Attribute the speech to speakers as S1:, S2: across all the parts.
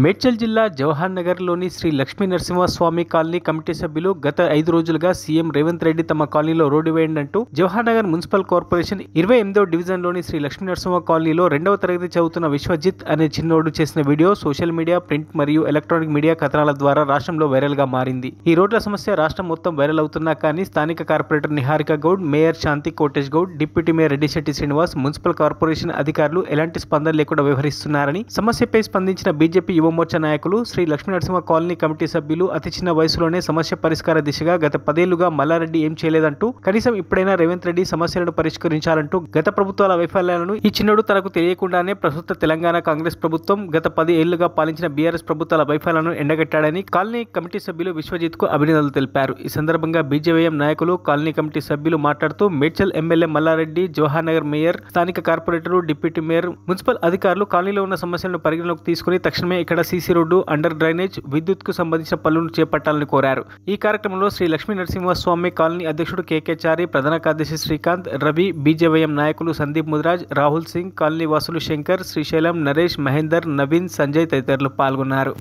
S1: మేడ్చల్ జిల్లా జవహర్ నగర్లోని Shri Lakshmi Narasimhaswamy colony committee సభ్యులు గత 5 రోజులుగా సీఎం రేవంత్ రెడ్డి తమ కాలనీలో రోడ్డు వేయండంటూ జవహర్ నగర్ మున్సిపల్ కార్పొరేషన్ 28వ డివిజన్లోని శ్రీ లక్ష్మీ నరసింహ కాలనీలో 2వ తరగతి చదువుతున్న విశ్వజిత్ అనే చిన్నోడు చేసిన వీడియో సోషల్ మీడియా, ప్రింట్ మరియు ఎలక్ట్రానిక్ మీడియా కథనాల ద్వారా రాష్ట్రంలో వైరల్గా మారింది. ఈ రోడ్ల సమస్య రాష్ట్రం మొత్తం వైరల్ అవుతున్నా కానీ స్థానిక corporator Niharika Goud, mayor Shanti Kotesh Goud, deputy mayor Reddyshetty Srinivas, municipal corporation అధికారులు ఎలాంటి స్పందన లేకుండా వ్యవహరిస్తున్నారని సమస్యపై స్పందించిన బీజేపీ యువమోర్చా నాయకులు, శ్రీ లక్ష్మీ నరసింహ కాలనీ కమిటీ సభ్యులు అతి చిన్న వయసులోనే సమస్య పరిష్కార దిశగా గత 10 ఏళ్లుగా మల్లారెడ్డి ఏం చేయలేదంటూ, కనీసం ఇప్పుడైనా రేవంత్ రెడ్డి సమస్యలను పరిష్కరించాలంటూ గత ప్రభుత్వాల వైఫల్యాలను ఈ చిన్నోడు తనకు తెలియకుండానే ప్రస్తుత తెలంగాణ కాంగ్రెస్ ప్రభుత్వం గత 10 ఏళ్లుగా పాలించిన బీఆర్ఎస్ ప్రభుత్వాల వైఫల్యాలను ఎండగట్టాడని కాలనీ కమిటీ సభ్యులు విశ్వజిత్ కు అభినందనలు తెలిపారు. ఈ సందర్భంగా బీజేవైఎం నాయకులు, కాలనీ కమిటీ సభ్యులు మాట్లాడుతూ మేడ్చల్ ఎమ్మెల్యే మల్లారెడ్డి, జవహర్ నగర్ మేయర్, స్థానిక కార్పొరేటరు, డిప్యూటీ మేయర్, మున్సిపల్ అధికారులు కాలనీలో ఉన్న సమస్యలను పరిగణలోకి తీసుకుని తక్షణమే ఇక్కడ సీసీ రోడ్డు, అండర్ డ్రైనేజ్, విద్యుత్ కు సంబంధించిన పనులను చేపట్టాలని కోరారు. ఈ కార్యక్రమంలో శ్రీ లక్ష్మీ నరసింహస్వామి కాలనీ అధ్యక్షుడు కేకే చారి, ప్రధాన కార్యదర్శి శ్రీకాంత్, రవి, బీజేవైఎం నాయకులు సందీప్ ముదిరాజ్, రాహుల్ సింగ్, కాలనీ వాసులు శంకర్, శ్రీశైలం, నరేష్, మహేందర్, నవీన్, సంజయ్ తదితరులు పాల్గొన్నారు.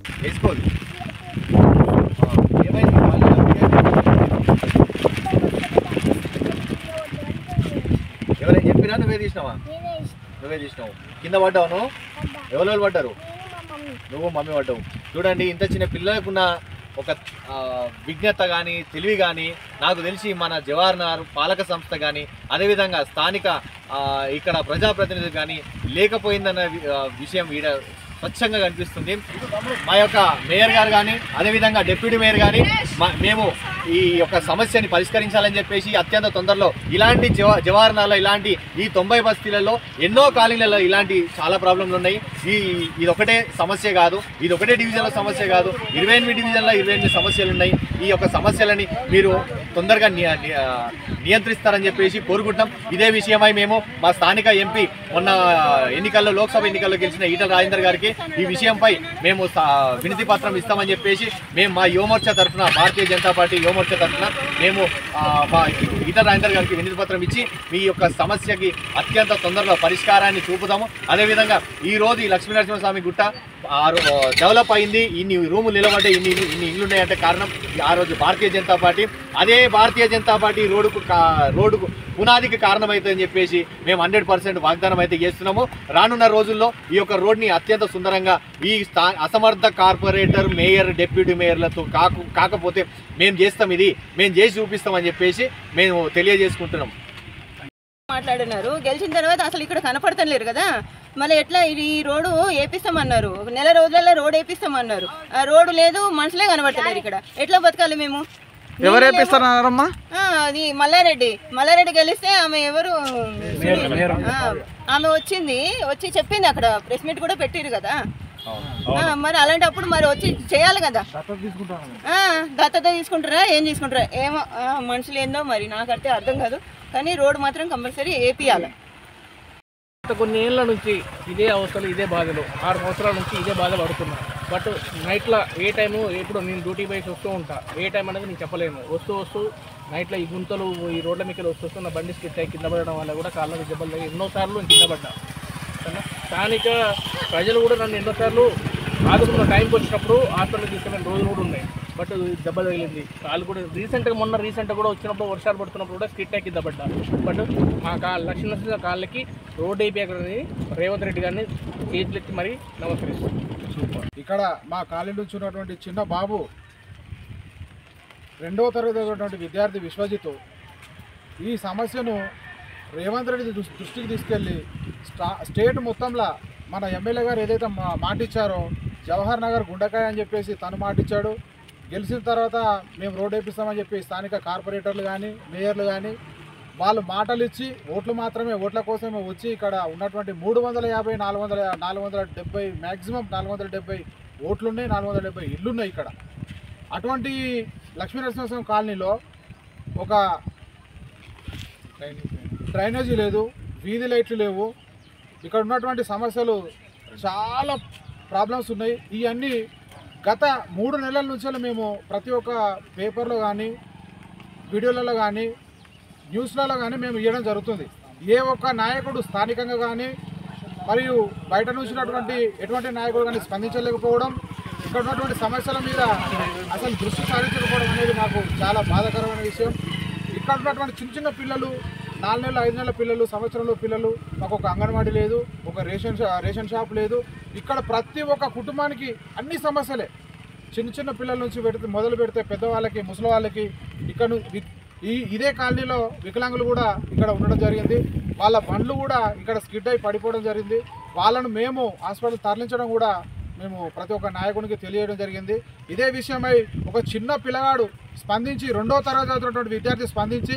S2: నువ్వే తీసినావు, కింద పడ్డావు. నువ్వు ఎవరు పడ్డారు? నువ్వు, మమ్మీ పడ్డావు. చూడండి, ఇంత చిన్న పిల్లలకున్న ఒక విజ్ఞత కానీ, తెలివి కానీ నాకు తెలిసి మన జవహర్ నగర్ పాలక సంస్థ కానీ, అదేవిధంగా స్థానిక ఇక్కడ ప్రజాప్రతినిధులు కానీ లేకపోయిందన్న విషయం ఈడ స్వచ్ఛంగా కనిపిస్తుంది. మా యొక్క మేయర్ గారు కానీ, అదేవిధంగా డిప్యూటీ మేయర్ కానీ మేము ఈ యొక్క సమస్యని పరిష్కరించాలని చెప్పేసి అత్యంత తొందరలో ఇలాంటి జవహర్ నగర్లో ఇలాంటి ఈ 90 బస్తీలలో ఎన్నో కాలనీలలో ఇలాంటి చాలా ప్రాబ్లంలు ఉన్నాయి. ఇది ఒకటే సమస్య కాదు, ఇది ఒకటే డివిజన్లో సమస్య కాదు, 28 డివిజన్లో 28 సమస్యలు ఉన్నాయి. ఈ యొక్క సమస్యలని మీరు తొందరగా నియంత్రిస్తారని చెప్పేసి కోరుకుంటాం. ఇదే విషయమై మేము మా స్థానిక ఎంపీ మొన్న ఎన్నికల్లో, లోక్సభ ఎన్నికల్లో గెలిచిన ఈటల రాజేందర్ గారికి ఈ విషయంపై మేము వినతి పత్రం ఇస్తామని చెప్పేసి మేము మా యువమోర్చా తరఫున, భారతీయ జనతా పార్టీ యువమోర్చా తరఫున మేము మా ఈటల రాజేందర్ గారికి వినతి పత్రం ఇచ్చి మీ యొక్క సమస్యకి అత్యంత తొందరలో పరిష్కారాన్ని చూపుతాము. అదేవిధంగా ఈరోజు ఈ లక్ష్మీ నరసింహస్వామి గుట్ట డెవలప్ అయింది, ఇన్ని రూములు నిలబడ్డాయి, ఇన్ని ఇళ్ళు ఉన్నాయంటే కారణం ఆ రోజు భారతీయ జనతా పార్టీ. అదే భారతీయ జనతా పార్టీ రోడ్డుకు పునాదికి కారణమవుతుందని చెప్పేసి మేము 100% వాగ్దానం అయితే చేస్తున్నాము. రానున్న రోజుల్లో ఈ యొక్క రోడ్ని అత్యంత సుందరంగా ఈ అసమర్థ కార్పొరేటర్, మేయర్, డిప్యూటీ మేయర్లతో కాకపోతే మేము చేస్తాం, ఇది మేము చేసి చూపిస్తామని చెప్పేసి మేము తెలియజేసుకుంటున్నాం.
S3: మాట్లాడినారు, గెలిచిన తర్వాత అసలు ఇక్కడ కనపడతలేరు కదా, మళ్ళీ ఎట్లా ఈ రోడ్డు వేపిస్తామన్నారు, నెల రోజులలో రోడ్ వేపిస్తామన్నారు, ఆ రోడ్డు లేదు, మనుషులే కనపడతలేరు ఇక్కడ. ఎట్లా బతకాలి మేము?
S4: ఎవరు వేపిస్తారన్నారమ్మా?
S3: అది మల్లారెడ్డి గెలిస్తే ఆమె ఎవరు, ఆమె వచ్చి చెప్పింది, అక్కడ ప్రెస్ మీట్ కూడా పెట్టిరు కదా. మరి అలాంటప్పుడు మరి వచ్చి చేయాలి కదా. దత్తత తీసుకుంటారా, ఏం తీసుకుంటారా ఏమో, మనుషులు ఏందో మరి నాకైతే అర్థం కాదు. కానీ రోడ్డు మాత్రం కంపల్సరీ వేపియాలి.
S4: కొన్ని ఏళ్ళ నుంచి ఇదే అవసరాలు, ఇదే బాధలు, 6 సంవత్సరాల నుంచి ఇదే బాధ పడుతున్నా. బట్ నైట్లో ఏ టైము, ఎప్పుడు నేను డ్యూటీ బైక్ వస్తూ ఉంటా, ఏ టైం అనేది నేను చెప్పలేను. వస్తూ నైట్లో ఈ గుంతలు, ఈ రోడ్ల మీద వస్తూ నా బండి స్కిట్ అయ్యి కింద పడడం వల్ల కూడా కాళ్ళకి దెబ్బలు తగ్గి ఎన్నోసార్లు నేను కింద పడ్డా. స్థానిక ప్రజలు కూడా నన్ను ఎన్నోసార్లు ఆదుకున్న టైంకి వచ్చినప్పుడు హాస్పిటల్ తీసుకెళ్ళిన రోజులు కూడా ఉన్నాయి. బట్ దెబ్బ తగిలింది, కాళ్ళు కూడా మొన్న రీసెంట్గా కూడా వచ్చినప్పుడు వర్షాలు పడుతున్నప్పుడు కూడా స్కిట్ అయ్యి కింద పడ్డా. బట్ మా లక్ష్మీ నరసింహ కాళ్ళకి రోడ్ అయిపోయి రేవంత్ రెడ్డి గారిని చేతులెత్తి మరీ నమస్కరిస్తాను.
S5: ఇక్కడ మా కాలేజీ నుంచి ఉన్నటువంటి చిన్న బాబు 2వ తరగతి చదివినటువంటి విద్యార్థి విశ్వజిత్ ఈ సమస్యను రేవంత్ రెడ్డి దృష్టికి తీసుకెళ్ళి స్టేట్ మొత్తంలో మన ఎమ్మెల్యే గారు ఏదైతే మాటిచ్చారో జవహర్ నగర్ గుండకాయ అని చెప్పేసి తను మాటిచ్చాడు. గెలిచిన తర్వాత మేము రోడ్ వేపిస్తామని చెప్పి స్థానిక కార్పొరేటర్లు కానీ, మేయర్లు కానీ వాళ్ళు మాటలు ఇచ్చి ఓట్ల కోసమే వచ్చి ఇక్కడ ఉన్నటువంటి 350, 470 మ్యాక్సిమం 470 ఓట్లున్నాయి, 470 ఇళ్ళున్నాయి ఇక్కడ. అటువంటి లక్ష్మీ నరసింహస్వామి కాలనీలో ఒక డ్రైనేజీ లేదు, వీధి లైట్లు లేవు. ఇక్కడ ఉన్నటువంటి సమస్యలు చాలా ప్రాబ్లమ్స్ ఉన్నాయి. ఇవన్నీ గత 3 నెలల నుంచి మేము ప్రతి ఒక్క పేపర్లో కానీ, వీడియోలలో కానీ, న్యూస్లలో కానీ మేము ఇవ్వడం జరుగుతుంది. ఏ ఒక్క నాయకుడు స్థానికంగా కానీ మరియు బయట నుంచినటువంటి ఎటువంటి నాయకులు కానీ స్పందించలేకపోవడం, ఇక్కడ ఉన్నటువంటి సమస్యల మీద అసలు దృష్టి సారించకపోవడం అనేది నాకు చాలా బాధాకరమైన విషయం. ఇక్కడ ఉన్నటువంటి చిన్న చిన్న పిల్లలు, 4 నెలల 5 నెలల పిల్లలు, సంవత్సరంలో పిల్లలు, మాకు ఒక అంగన్వాడీ లేదు, ఒక రేషన్ షాప్ లేదు. ఇక్కడ ప్రతి ఒక్క కుటుంబానికి అన్ని సమస్యలే. చిన్న చిన్న పిల్లల నుంచి మొదలు పెడితే పెద్దవాళ్ళకి, ముసలి వాళ్ళకి, ఇక్కడ ఇదే కాలనీలో వికలాంగులు కూడా ఇక్కడ ఉండడం జరిగింది. వాళ్ళ బండ్లు కూడా ఇక్కడ స్కిడ్ అయి పడిపోవడం జరిగింది. వాళ్ళను మేము హాస్పిటల్ తరలించడం కూడా మేము ప్రతి ఒక్క నాయకునికి తెలియడం జరిగింది. ఇదే విషయమై ఒక చిన్న పిల్లగాడు స్పందించి, 2వ తరగతి చదువుతున్నటువంటి విద్యార్థి స్పందించి,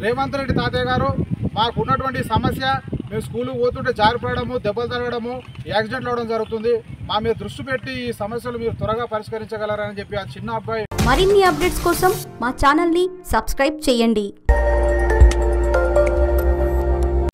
S5: రేవంత్ రెడ్డి తాతయ్య గారు మాకు ఉన్నటువంటి సమస్య, మేము స్కూల్కి పోతుంటే జారిపడము, దెబ్బలు తరగడము, యాక్సిడెంట్లు అవడం జరుగుతుంది, మా మీద దృష్టి పెట్టి ఈ సమస్యలు మీరు త్వరగా పరిష్కరించగలరని చెప్పి ఆ చిన్న అబ్బాయి.
S6: మరిన్ని అప్డేట్స్ కోసం మా ఛానల్ని సబ్స్క్రైబ్ చేయండి.